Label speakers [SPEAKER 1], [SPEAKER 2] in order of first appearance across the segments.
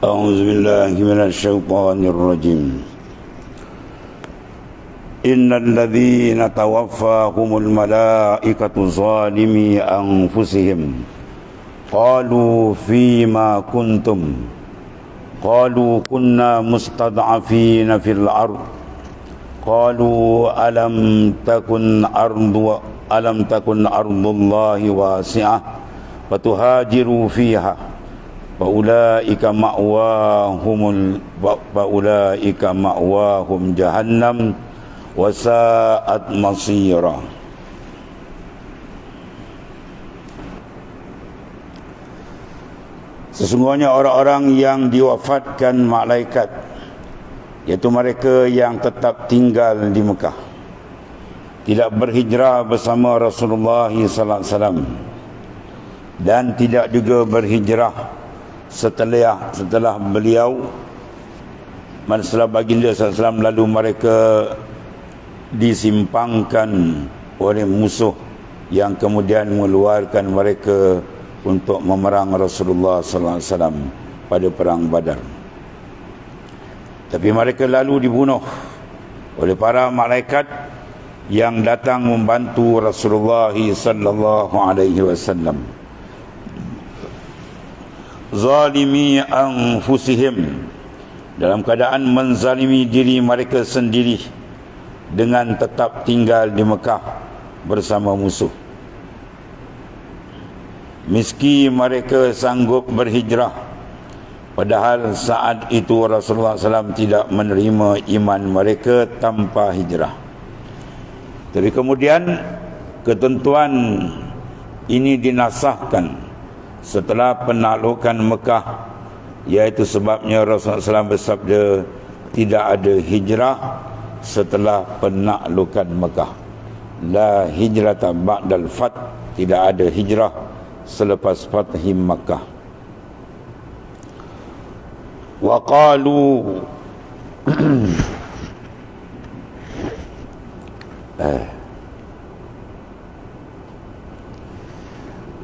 [SPEAKER 1] أعوذ بالله من الشيطان الرجيم إن الذين توفاهم الملائكة ظالمي أنفسهم قالوا فيما كنتم قالوا كنا مستضعفين في الأرض قالوا ألم تكن أرض الله واسعة فتهاجروا فيها فأولئك مأواهم جهنم وساءت مصيرا. Sesungguhnya orang-orang yang diwafatkan malaikat, iaitu mereka yang tetap tinggal di Mekah, tidak berhijrah bersama Rasulullah sallallahu alaihi wasallam, dan tidak juga berhijrah setelah beliau, setelah baginda SAW, lalu mereka disimpangkan oleh musuh yang kemudian mengeluarkan mereka untuk memerang Rasulullah SAW pada perang Badar. Tapi mereka lalu dibunuh oleh para malaikat yang datang membantu Rasulullah SAW. Zalimi anfusihim, dalam keadaan menzalimi diri mereka sendiri dengan tetap tinggal di Mekah bersama musuh. Meski mereka sanggup berhijrah, padahal saat itu Rasulullah SAW tidak menerima iman mereka tanpa hijrah. Tapi kemudian ketentuan ini dinasahkan setelah penaklukan Mekah, iaitu sebabnya Rasulullah SAW bersabda, tidak ada hijrah setelah penaklukan Mekah. La hijrata ba'dal fath, tidak ada hijrah selepas fathi Mekah. Wa qalu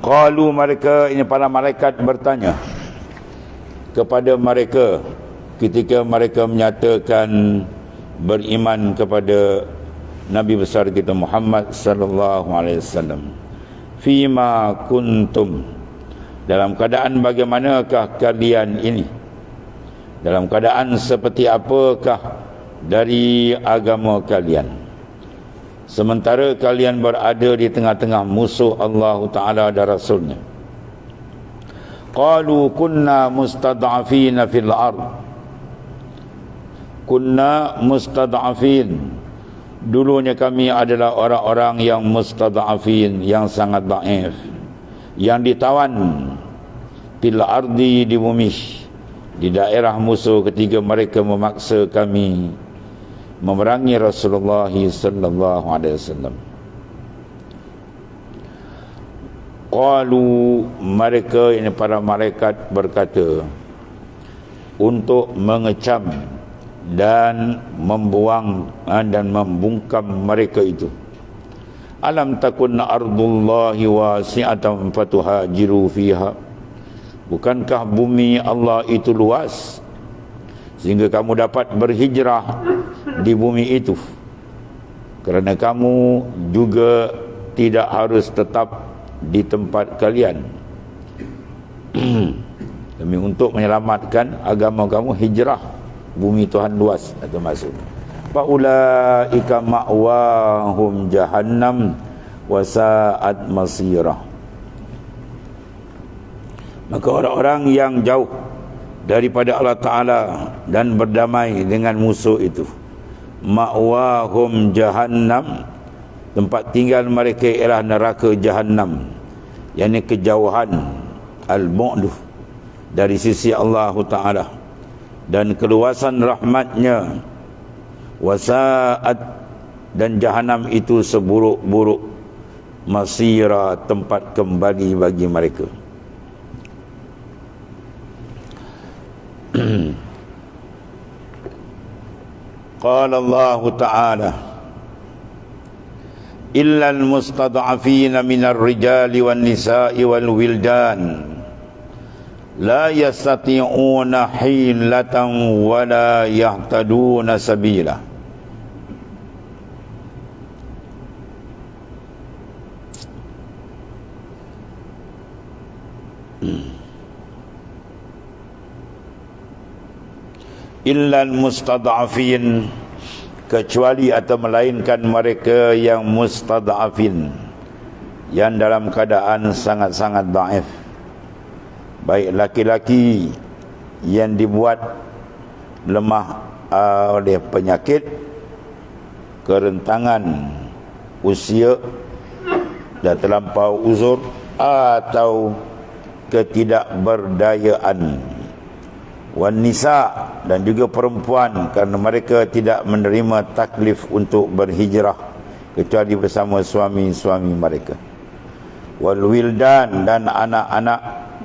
[SPEAKER 1] Qalu, mereka ini para malaikat bertanya kepada mereka ketika mereka menyatakan beriman kepada Nabi besar kita Muhammad sallallahu alaihi wasallam. Fima kuntum, dalam keadaan bagaimanakah kalian ini? Dalam keadaan seperti apakah dari agama kalian? Sementara kalian berada di tengah-tengah musuh Allah Ta'ala dan Rasulnya. Qalu kunna mustad'afina fil ard. Kunna mustad'afin, dulunya kami adalah orang-orang yang mustad'afin, yang sangat dhaif, yang ditawan fil ardi, di bumi, di daerah musuh, ketika mereka memaksa kami memerangi Rasulullah sallallahu alaihi wasallam. Qalu, mereka ini para malaikat berkata untuk mengecam dan membuang dan membungkam mereka itu. Alam takun ardullahi wasi'atan fatuhajiru fiha, bukankah bumi Allah itu luas sehingga kamu dapat berhijrah di bumi itu? Kerana kamu juga tidak harus tetap di tempat kalian. Demi untuk menyelamatkan agama kamu, hijrah, bumi Tuhan luas, itu maksud. Faulaika ma'wahum jahannam wa sa'at masirah, maka orang-orang yang jauh daripada Allah Ta'ala dan berdamai dengan musuh itu, ma'wahum jahannam, tempat tinggal mereka ialah neraka jahannam, yakni kejauhan, al-bu'du dari sisi Allah Ta'ala dan keluasan rahmatnya. Wasa'at, dan jahannam itu seburuk-buruk masira, tempat kembali bagi mereka. Qala Allah Ta'ala illa al-mustad'afina minar rijali wan nisa'i wal wildan la yastati'una hilatan wa la yahtaduna sabila. Illal mustad'afin, kecuali atau melainkan mereka yang mustad'afin, yang dalam keadaan sangat-sangat dhaif, baik laki-laki yang dibuat lemah oleh penyakit, kerentangan usia dan terlampau uzur, atau ketidakberdayaan, wan nisa, dan juga perempuan kerana mereka tidak menerima taklif untuk berhijrah kecuali bersama suami-suami mereka, wal wildan, dan anak-anak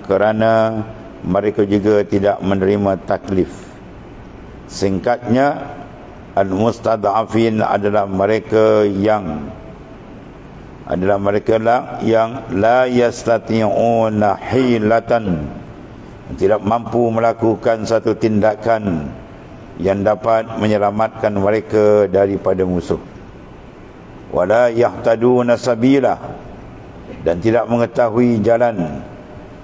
[SPEAKER 1] kerana mereka juga tidak menerima taklif. Singkatnya, al-mustad'afin adalah mereka yang la yastati'una hilatan, tidak mampu melakukan satu tindakan yang dapat menyelamatkan mereka daripada musuh. Wala yahtaduna sabila, dan tidak mengetahui jalan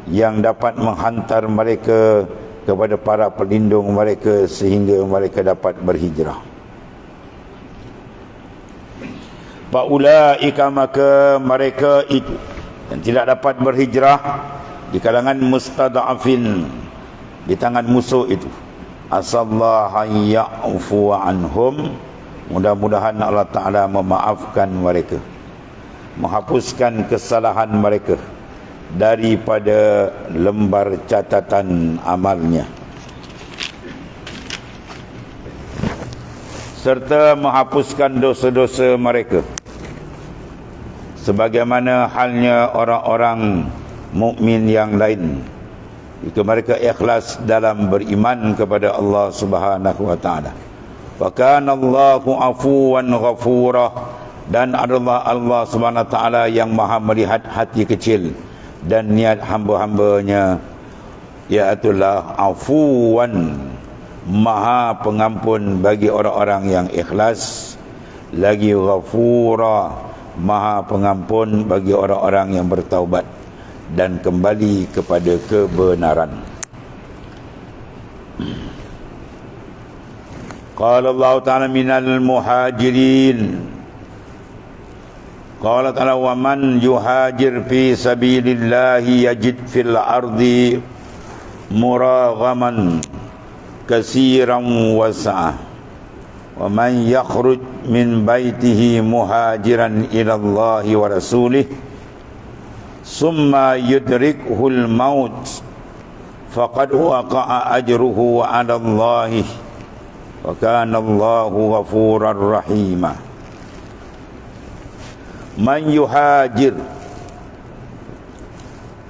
[SPEAKER 1] yang dapat menghantar mereka kepada para pelindung mereka sehingga mereka dapat berhijrah. Faulaika, maka mereka itu yang tidak dapat berhijrah di kalangan mustad'afin, di tangan musuh itu, asallahu ya'fu anhum, mudah-mudahan Allah Ta'ala memaafkan mereka, menghapuskan kesalahan mereka daripada lembar catatan amalnya, serta menghapuskan dosa-dosa mereka, sebagaimana halnya orang-orang mukmin yang lain jika mereka ikhlas dalam beriman kepada Allah Subhanahu wa taala. Wa kana Allahu afuwan ghafura, dan adalah Allah Subhanahu wa taala yang Maha melihat hati kecil dan niat hamba-hambanya, iaitulah afuwan, Maha pengampun bagi orang-orang yang ikhlas, lagi ghafura, Maha pengampun bagi orang-orang yang bertaubat dan kembali kepada kebenaran. Qala Allah Ta'ala minal muhajirin, qala ta'ala wa man yuhajir fi sabilillahi yajid fil ardi muraghaman kasiran wasa'ah, wa man yakhruj min baitihi muhajiran ila Allahi wa rasulih summa yudrikuhul maut faqad waqa'a ajruhu 'ala Allahi wa kana Allahu ghafurar rahima. Man yuhajir,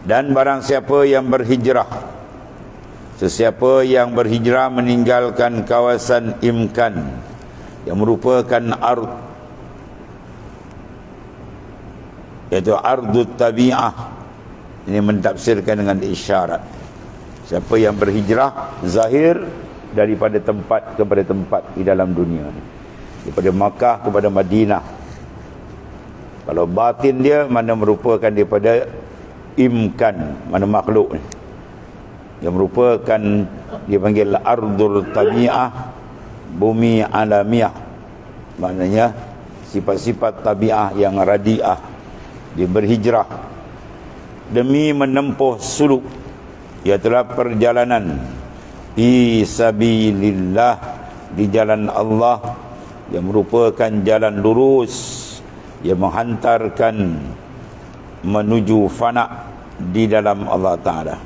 [SPEAKER 1] dan barang siapa yang berhijrah, sesiapa yang berhijrah meninggalkan kawasan imkan yang merupakan ard, iaitu ardut tabi'ah, ini mentafsirkan dengan isyarat. Siapa yang berhijrah zahir daripada tempat kepada tempat di dalam dunia ni, daripada Makkah kepada Madinah. Kalau batin dia, mana merupakan daripada imkan, mana makhluk ni, yang merupakan dia panggil ardul tabi'ah, bumi alamiah, maknanya sifat-sifat tabi'ah yang radiah. Dia berhijrah demi menempuh suluk, iaitulah perjalanan fi sabilillah, di jalan Allah yang merupakan jalan lurus yang menghantarkan menuju fana di dalam Allah Ta'ala.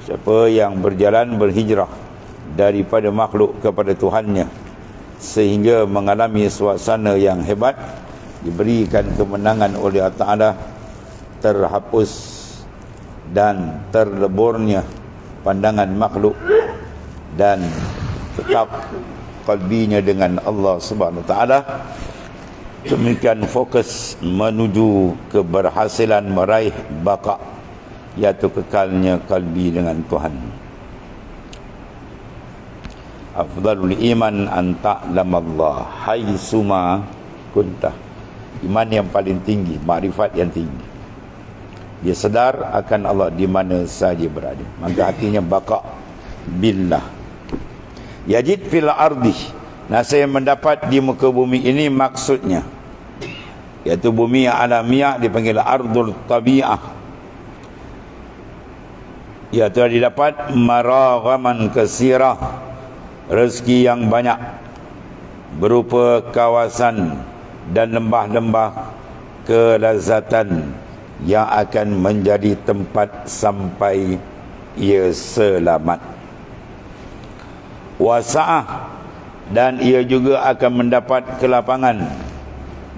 [SPEAKER 1] Siapa yang berjalan berhijrah daripada makhluk kepada Tuhannya sehingga mengalami suasana yang hebat, diberikan kemenangan oleh Allah Ta'ala, terhapus dan terleburnya pandangan makhluk, dan tetap qalbinya dengan Allah Subhanahu Wa Ta'ala, demikian fokus menuju keberhasilan meraih baqa, iaitu kekalnya kalbi dengan Tuhan. Afdalul iman an ta'lamallah haitsuma kunta. Iman yang paling tinggi, makrifat yang tinggi. Dia sedar akan Allah di mana saja berada. Maka hatinya baqa billah. Yajid fil ardi. Nah, saya mendapat di muka bumi ini maksudnya, iaitu bumi yang alamiah dipanggil ardul tabi'ah. Iaitu didapat maraghaman kasirah, rezeki yang banyak berupa kawasan dan lembah-lembah kelazatan yang akan menjadi tempat sampai ia selamat. Wasa'ah, dan ia juga akan mendapat kelapangan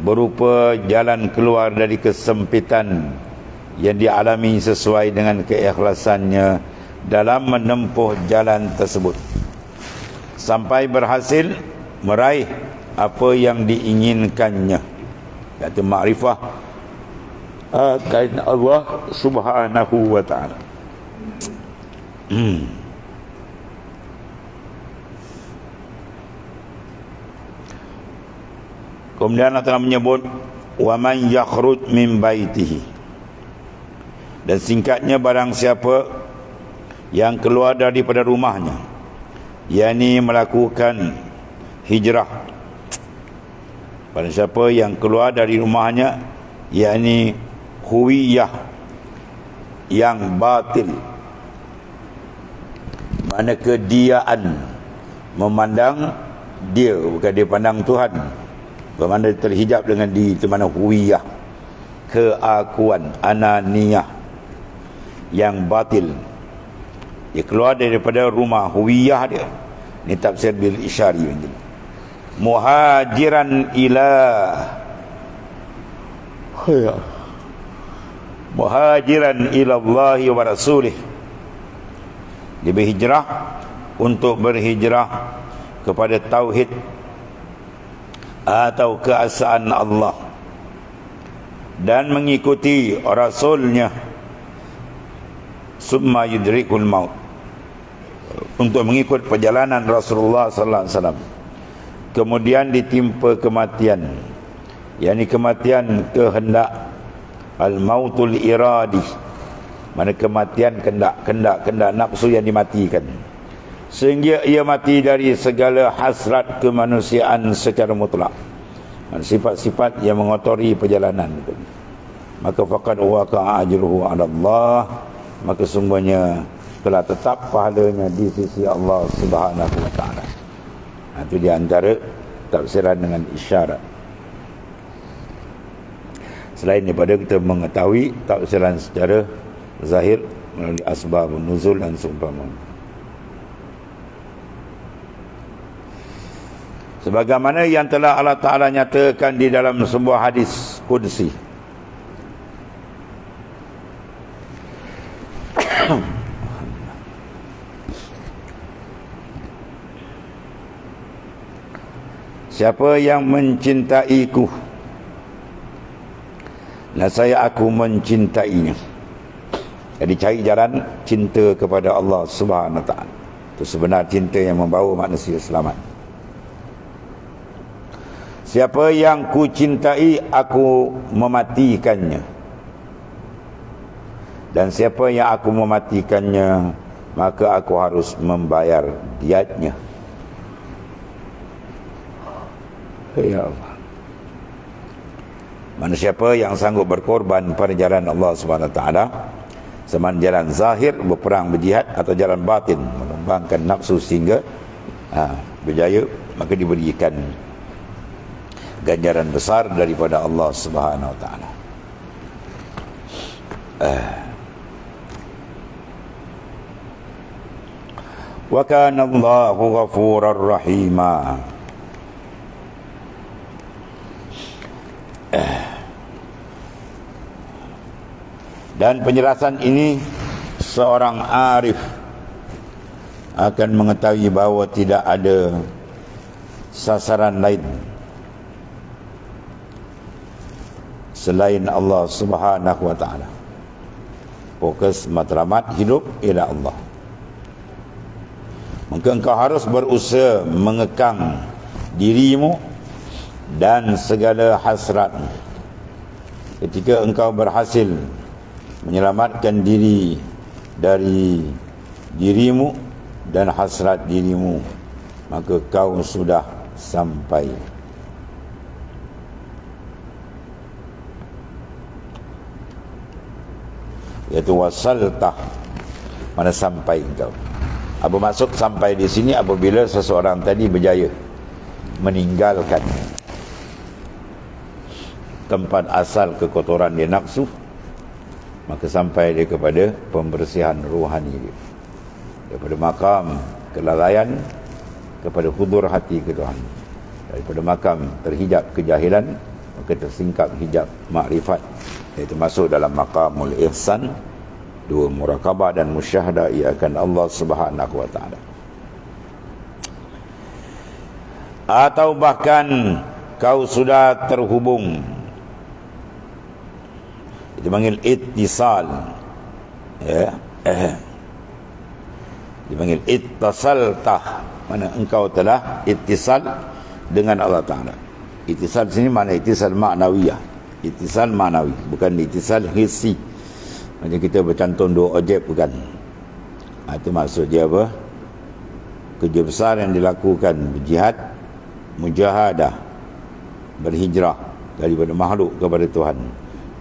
[SPEAKER 1] berupa jalan keluar dari kesempitan yang dialami sesuai dengan keikhlasannya dalam menempuh jalan tersebut, sampai berhasil meraih apa yang diinginkannya, iaitu makrifah akan Allah Subhanahu wa ta'ala. Kemudian Allah Ta'ala menyebut wa man yakhruj min baitihi, dan singkatnya barang siapa yang keluar daripada rumahnya, yakni melakukan hijrah. Barang siapa yang keluar dari rumahnya, yakni huwiyah yang batil, mana kediaan, memandang dia, bukan dia pandang Tuhan, bermakna terhijab dengan diri, itu mana huwiyah, keakuan, ananiyah yang batil. Dia keluar daripada rumah, huwiyah dia. Ini tafsir bil isyari. Muhajiran ila, muhajiran ila Allah wa rasulih. Dia berhijrah untuk berhijrah kepada tauhid atau keesaan Allah dan mengikuti rasulnya, summa yudrikul maut, untuk mengikut perjalanan Rasulullah sallallahu alaihi wasallam, kemudian ditimpa kematian, yakni kematian kehendak, al-mautul iradi, mana kematian kendak nafsu yang dimatikan, sehingga ia mati dari segala hasrat kemanusiaan secara mutlak, sifat-sifat yang mengotori perjalanan itu. Maka faqad waqa'a ajruhu 'ala Allah, maka sungguhnya telah tetap pahalanya di sisi Allah Subhanahu wa ta'ala. Itu di antara tafsiran dengan isyarat. Selain daripada kita mengetahui tafsiran secara zahir melalui asbab nuzul dan seumpamanya. Sebagaimana yang telah Allah Ta'ala nyatakan di dalam sebuah hadis qudsi, siapa yang mencintaiku, nescaya aku mencintainya. Jadi cari jalan cinta kepada Allah Subhanahu wa ta'ala. Itu sebenar cinta yang membawa manusia selamat. Siapa yang ku cintai, aku mematikannya. Dan siapa yang aku mematikannya, maka aku harus membayar diatnya. Ya Allah. Mana siapa yang sanggup berkorban pada jalan Allah Subhanahu wa ta'ala, sama jalan zahir berperang berjihad, atau jalan batin menumbangkan nafsu sehingga berjaya, maka diberikan ganjaran besar daripada Allah Subhanahu wa ta'ala. Wa kana Allahu ghafurar rahima. Dan penjelasan ini seorang arif akan mengetahui bahawa tidak ada sasaran lain selain Allah Subhanahu wa ta'ala. fokus matlamat hidup ila Allah. Maka engkau harus berusaha mengekang dirimu dan segala hasrat. Ketika engkau berhasil menyelamatkan diri dari dirimu dan hasrat dirimu, maka kau sudah sampai. Iaitu wasaltah, mana sampai engkau. Apa maksud sampai di sini? Apabila seseorang tadi berjaya meninggalkan tempat asal kekotoran dia nafsu, maka sampai dia kepada pembersihan rohani dia, daripada makam kelalaian kepada hudur hati ke Tuhan, daripada makam terhijab kejahilan maka tersingkap hijab makrifat, iaitu masuk dalam maqamul ihsan, dua murakabah dan musyahadah ia akan Allah Subhanahu wa taala. Atau bahkan kau sudah terhubung, dipanggil ittisal, ya, dipanggil ittasaltah, mana engkau telah ittisal dengan Allah Ta'ala. Ittisal sini mana ittisal ma'nawiyah, ittisal ma'nawi, bukan ittisal hissi. Macam kita bercantum dua objek, bukan. Itu maksud dia apa? Kerja besar yang dilakukan, berjihad, mujahadah, berhijrah daripada makhluk kepada Tuhan,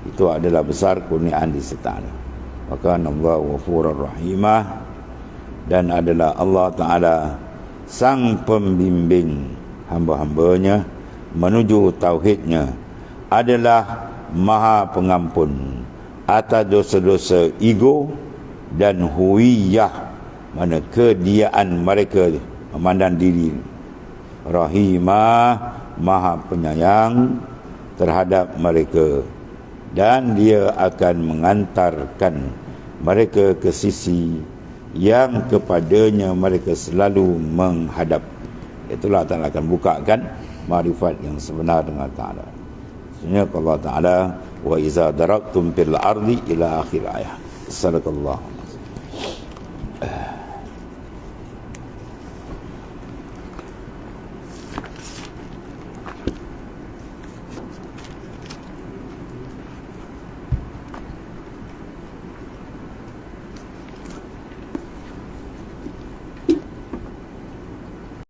[SPEAKER 1] itu adalah besar kurniaan disertai. Maka Allah ghafurur rahimah, dan adalah Allah Ta'ala sang pembimbing hamba-hambanya menuju tauhidnya, adalah maha pengampun atas dosa-dosa ego dan huwiyah, mana kediaan mereka memandang diri. Rahimah, maha penyayang terhadap mereka, dan dia akan mengantarkan mereka ke sisi yang kepadanya mereka selalu menghadap. Itulah Allah akan bukakan makrifat yang sebenar dengan Ta'ala. Sebenarnya Allah Ta'ala, wa iza darabtum fil ardi ila akhir ayat. Sadaqallah.